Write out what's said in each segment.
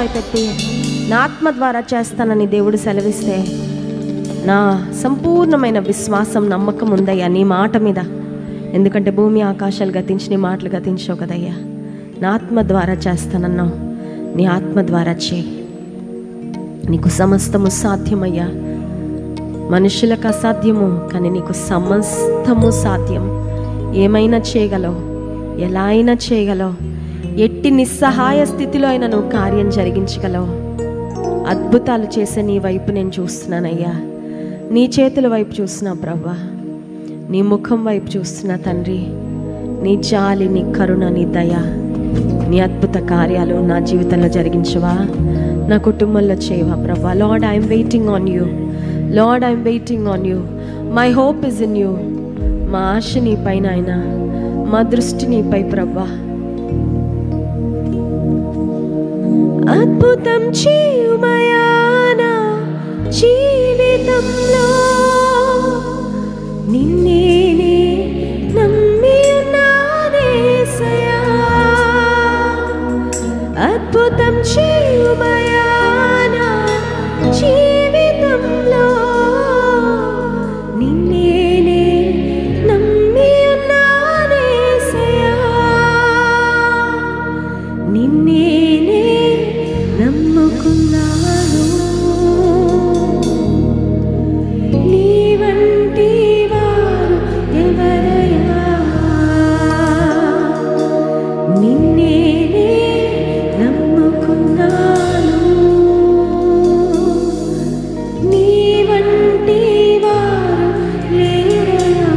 వైపు ఎత్తి నా ఆత్మ ద్వారా చేస్తానని దేవుడు సెలవిస్తే నా సంపూర్ణమైన విశ్వాసం, నమ్మకం ఉందయ్యా నీ మాట మీద. ఎందుకంటే భూమి ఆకాశాలు గతించి నీ మాటలు గతించవు కదయ్యా. నా ఆత్మ ద్వారా చేస్తానన్నావు, నీ ఆత్మ ద్వారా చేయి. నీకు సమస్తము సాధ్యమయ్యా. మనుషులకు అసాధ్యము, కానీ నీకు సమస్తము సాధ్యం. ఏమైనా చేయగలవు, ఎలా అయినా చేయగలవు. ఎట్టి నిస్సహాయ స్థితిలో అయినా నువ్వు కార్యం జరిగించగలవు. అద్భుతాలు చేసే నీ వైపు నేను చూస్తున్నానయ్యా. నీ చేతుల వైపు చూస్తున్నా ప్రభువా, నీ ముఖం వైపు చూస్తున్నా తండ్రి. నీ జాలి, నీ కరుణ, నీ దయ, నీ అద్భుత కార్యాలు నా జీవితంలో జరిగించవా, నా కుటుంబంలో చేయవా ప్రభువా. Lord, I'm waiting on you. Lord, I'm waiting on you. My hope is in you. మా ఆశ నీ పైన ఆయన, మా దృష్టి నీపై ప్రభువా. అద్భుతం చేయుమయా నా జీవితంలో, నిన్నే నమ్మి ఉన్నానేసయ్యా. అద్భుతం చేయుమయా నా జీవితంలో, నిన్నే నమ్మి ఉన్నానేసయ్యా. నిన్నే నమ్ముకున్నాను. నీ వంటి వారు ఎవరయ్యా, నిన్నే నమ్ముకున్నాను. నీ వంటి వారు లేరయ్యా.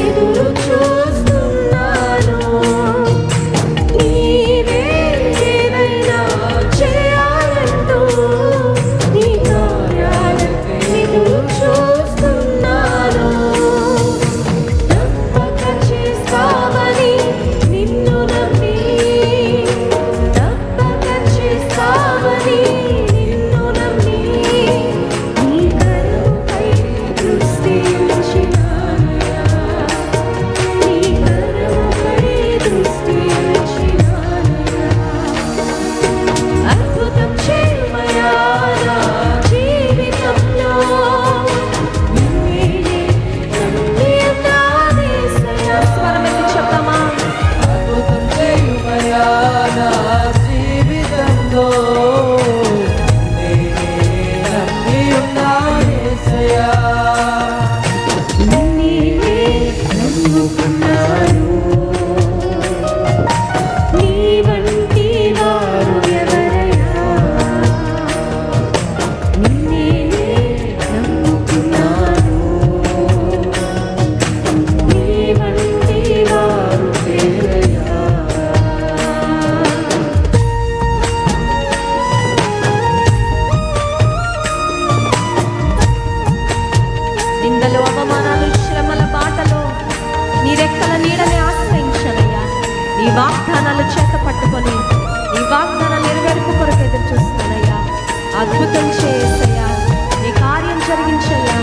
ఎదురు వాగ్దానాలు చేత పట్టుకొని ఈ వాగ్దానాలు నెరవేర్పు కొరకు ఎదురు చూస్తున్నానయ్యా. అద్భుతం చేసయ్యా, నీ కార్యం జరిగించయ్యా.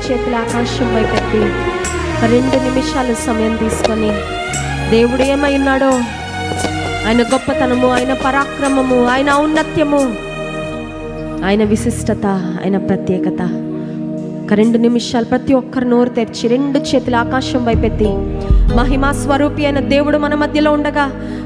చేతుల ఆకాశం వైపెత్తి 2 నిమిషాలు సమయం తీసుకొని దేవుడు ఏమై ఉన్నాడో, ఆయన గొప్పతనము, ఆయన పరాక్రమము, ఆయన ఔన్నత్యము, ఆయన విశిష్టత, ఆయన ప్రత్యేకత 2 నిమిషాలు ప్రతి ఒక్కరు నోరు తెరిచి 2 చేతుల ఆకాశం వైపెత్తి మహిమా స్వరూపి అయిన దేవుడు మన మధ్యలో ఉండగా,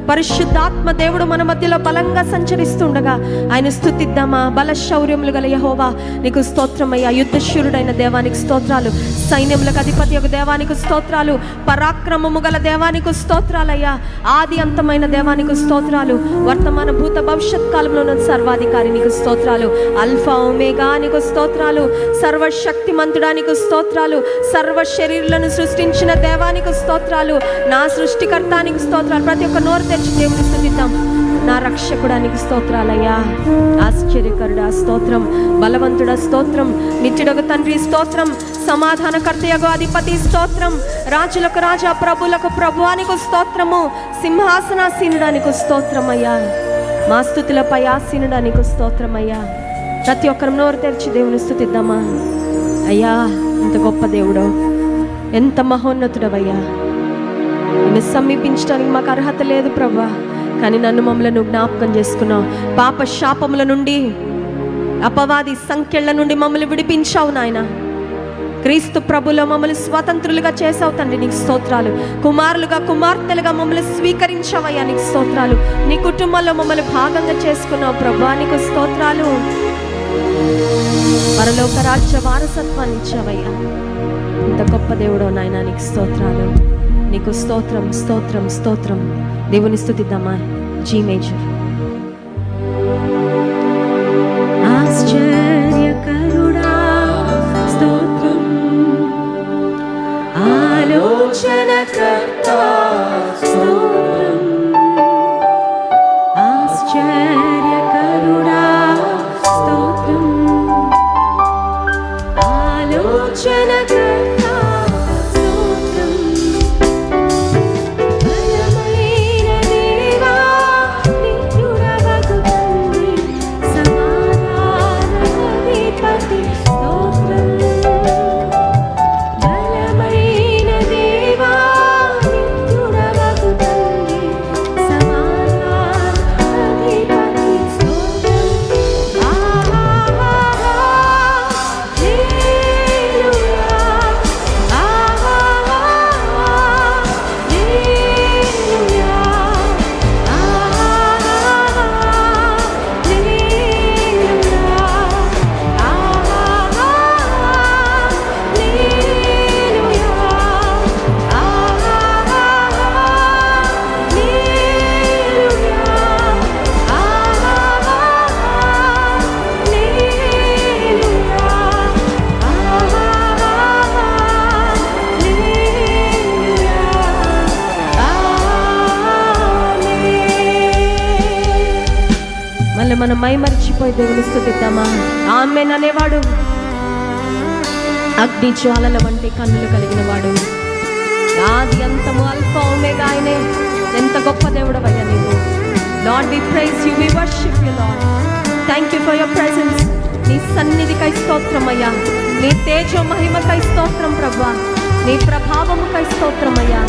పరిశుద్ధాత్మ దేవుడు మన మధ్యలో బలంగా సంచరిస్తుండగా ఆయన స్తుతిద్దామా. బల శౌర్యములు గల యెహోవా నీకు స్తోత్రమయ్యా. యుద్ధశూరుడైన దేవానికి స్తోత్రాలు, సైన్యములకు అధిపతి యొక్క దేవానికి స్తోత్రాలు, పరాక్రమము గల దేవానికి స్తోత్రాలయ్యా. ఆది అంతమైన దేవానికి స్తోత్రాలు, వర్తమాన భూత భవిష్యత్ కాలంలో ఉన్న సర్వాధికారి నీకు స్తోత్రాలు, అల్ఫా ఒమేగా నీకు స్తోత్రాలు, సర్వశక్తిమంతుడానికి స్తోత్రాలు, సర్వ శరీరులను సృష్టించిన దేవానికి స్తోత్రాలు, నా సృష్టికర్తానికి స్తోత్రాలు. ప్రతి ఒక్క నోరు తెరిచి దేవుని స్తుతిద్దాం. నా రక్షకుడానికి స్తోత్రాలయ్యా. ఆశ్చర్యకరుడా స్తోత్రం, బలవంతుడా స్తోత్రం, నిత్యుడగు తండ్రి స్తోత్రం, సమాధానకర్తయగు అధిపతి స్తోత్రం, రాజులకు రాజా ప్రభులకు ప్రభువానికి స్తోత్రము, సింహాసనాసీనుడానికి స్తోత్రమయ్యా, మా స్తుతులపై ఆసీనుడానికి స్తోత్రమయ్యా. ప్రతి ఒక్కరు నోరు తెరిచి దేవుని స్తుతిద్దామా. అయ్యా ఎంత గొప్ప దేవుడో, ఎంత మహోన్నతుడవయ్యా. నిన్ను సమీపించడానికి మాకు అర్హత లేదు ప్రభువా, కానీ నన్ను మమ్మల్ని జ్ఞాపకం చేసుకున్నావు. పాప శాపముల నుండి, అపవాది సంఖ్యల నుండి మమ్మల్ని విడిపించావు నాయన. క్రీస్తు ప్రభులో మమ్మల్ని స్వతంత్రులుగా చేసావు తండ్రి, నీకు స్తోత్రాలు. కుమారులుగా కుమార్తెలుగా మమ్మల్ని స్వీకరించావయ్యా, నీకు స్తోత్రాలు. నీ కుటుంబంలో మమ్మల్ని భాగంగా చేసుకున్నావు ప్రభువా, నీకు స్తోత్రాలు. పరలోక రాజ్య వారసత్వాన్ని ఇచ్చావయ్యా. ఇంత గొప్ప దేవుడో నాయన, నీకు స్తోత్రాలు. నీకు స్తోత్రం, స్తోత్రం, స్తోత్రం. దేవుని స్తుతిద్దామా. G major. ఆశ్చర్యకరుడా స్తోత్రం, ఆలోచనకర్త స్తోత్రం, ఆశ్చర్యకరుడా స్తోత్రం, ఆలోచనకర్త స్తోత్రం. మనల్ని మనం మైమరిచిపోయి దేవుని స్తుతిద్దామా? ఆమేన్ అనేవాడు అగ్ని జ్వాలల వంటి కన్నులు కలిగిన వాడు, ఆది అంతము అల్ఫా ఒమేగా ఆయనే. ఎంత గొప్ప దేవుడవయ్యా నీవు. Lord we praise you, we worship you lord. Thank you for your presence. నీ సన్నిధికై స్తోత్రం అయ్యా, నీ తేజో మహిమకై స్తోత్రం ప్రభువా, నీ ప్రభావముకై స్తోత్రం అయ్యా.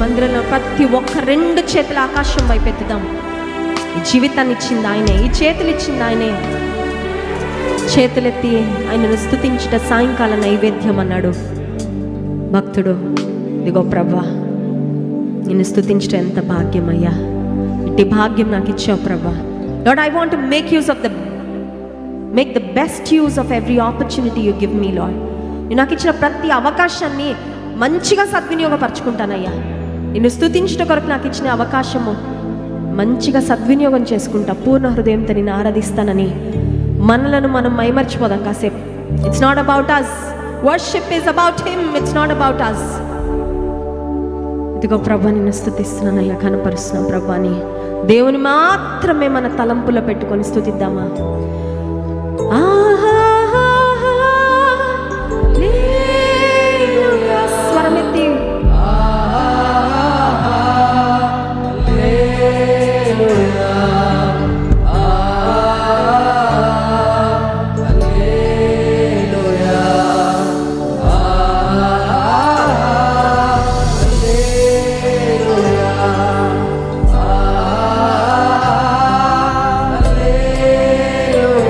మందిరంలో ప్రతి ఒక్క రెండు చేతుల ఆకాశం వైపు ఎత్తుదాం. ఈ జీవితాన్ని ఇచ్చింది ఆయనే, ఈ చేతులు ఇచ్చింది ఆయనే. చేతులెత్తి ఆయనను స్తుతించుట సాయంకాల నైవేద్యం అన్నాడు భక్తుడు. ఇదిగో ప్రభా, నిన్ను స్తుతించుట ఎంత భాగ్యమయ్యా, ఇట్టి భాగ్యం నాకు ఇచ్చావు ప్రభా. Lord, I want to make the best use of every opportunity you give me lord. నేను నాకు ఇచ్చిన ప్రతి అవకాశాన్ని మంచిగా సద్వినియోగపరచుకుంటానయ్యా. నిన్ను స్తుతించుట కొరకు నాకు ఇచ్చిన అవకాశము మంచిగా సద్వినియోగం చేసుకుంటా, పూర్ణ హృదయంతో నిన్ను ఆరాధిస్తానని మనలను మనం మైమర్చిపోదాం కాసేపు. It's not about us, worship is about him, it's not about us. ఇదిగో ప్రభా, నిన్ను స్తుతిస్తున్నానయ్యా, కనపరుస్తున్నాం ప్రభాని. దేవుని మాత్రమే మన తలంపులో పెట్టుకొని స్తుతిద్దామా? స్వరమెత్తి Hallelujah.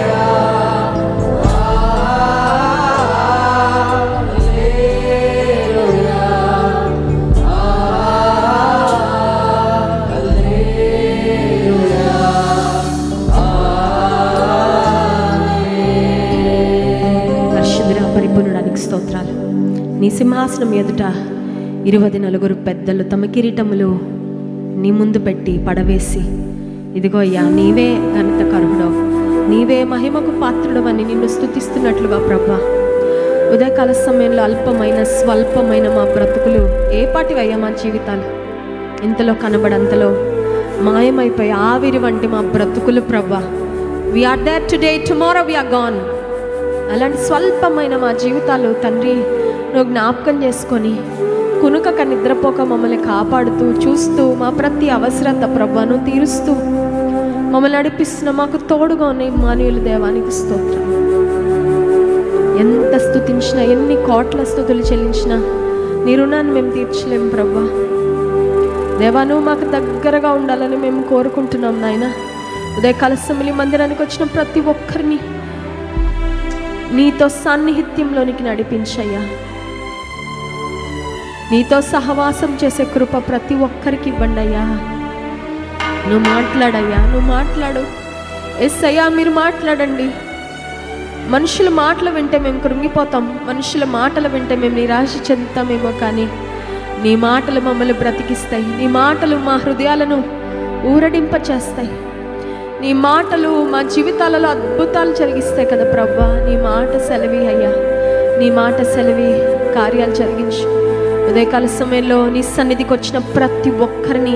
సింహాసనం ఎదుట 24 పెద్దలు తమ కిరీటములు నీ ముందు పెట్టి పడవేసి, ఇదిగో అయ్యా నీవే ఘనతకరుడవు, నీవే మహిమకు పాత్రుడవని నిన్ను స్తుతిస్తున్నట్లుగా ప్రభా, ఉదయకాల సమయంలో అల్పమైన స్వల్పమైన మా బ్రతుకులు ఏ పాటివయ్యా మా జీవితాలు, ఇంతలో కనబడంతలో మాయమైపోయి ఆవిరి వంటి మా బ్రతుకులు ప్రభా. We are there today, tomorrow we are gone. అలాంటి స్వల్పమైన మా జీవితాలు తండ్రి నువ్వు జ్ఞాపకం చేసుకొని కునుకక నిద్రపోక మమ్మల్ని కాపాడుతూ చూస్తూ మా ప్రతి అవసరత ప్రభాను తీరుస్తూ మమ్మల్ని నడిపిస్తున్న మాకు తోడుగా ఉన్న ఇమ్మానుయేలు దేవానికి స్తోత్రం. ఎంత స్తుతించినా, ఎన్ని కోట్ల స్తుతులు చెల్లించినా నీ రుణాన్ని మేము తీర్చలేం ప్రభా. దేవా నువ్వు మాకు దగ్గరగా ఉండాలని మేము కోరుకుంటున్నాం నాయన. ఉదయకాల అసెంబ్లీ మందిరానికి వచ్చిన ప్రతి ఒక్కరిని నీతో సాన్నిహిత్యంలోనికి నడిపించయ్యా. నీతో సహవాసం చేసే కృప ప్రతి ఒక్కరికి ఇవ్వండి అయ్యా. నువ్వు మాట్లాడయ్యా, నువ్వు మాట్లాడు. యేసయ్యా మీరు మాట్లాడండి. మనుషుల మాటలు వింటే మేము కృంగిపోతాం, మనుషుల మాటలు వింటే మేము నిరాశ చెందుతామేమో, కానీ నీ మాటలు మమ్మల్ని బ్రతికిస్తాయి. నీ మాటలు మా హృదయాలను ఊరడింప చేస్తాయి. నీ మాటలు మా జీవితాలలో అద్భుతాలు జరిగిస్తాయి కదా ప్రభా. నీ మాట సెలవి అయ్యా, నీ మాట సెలవి కార్యాలు జరిగించు. ఉదయకాల సమయంలో నీ సన్నిధికి వచ్చిన ప్రతి ఒక్కరిని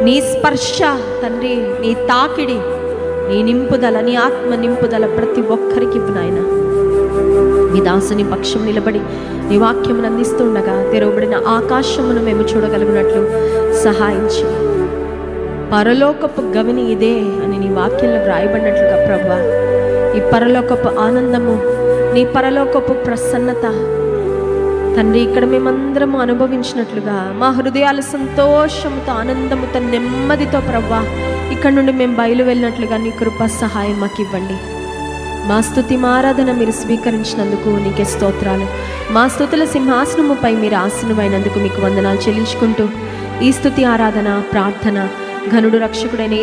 నీ స్పర్శ తండ్రి, నీ తాకిడి, నీ నింపుదల, నీ ఆత్మ నింపుదల ప్రతి ఒక్కరికి ఇవ్వు నాయన. నీ దాసుని పక్షం నిలబడి నీ వాక్యమును అందిస్తుండగా తెరవబడిన ఆకాశమును మేము చూడగలిగినట్లు సహాయించి, పరలోకపు గవిని ఇదే అని నీ వాక్యంలో వ్రాయబడినట్లుగా ప్రభా, ఈ పరలోకపు ఆనందము, నీ పరలోకపు ప్రసన్నత తండ్రి ఇక్కడ మేమందరము అనుభవించినట్లుగా మా హృదయాలు సంతోషముతో, ఆనందముతో, నెమ్మదితో ప్రభా ఇక్కడ నుండి మేము బయలు వెళ్ళినట్లుగా నీ కృపా సహాయం మాకు ఇవ్వండి. మా స్తుతి ఆరాధన మీరు స్వీకరించినందుకు నీకే స్తోత్రాలు. మా స్తుతుల సింహాసనముపై మీరు ఆసీనువైనందుకు మీకు వందనాలు చెల్లించుకుంటూ ఈ స్తుతి ఆరాధన ప్రార్థన ఘనుడు రక్షకుడైన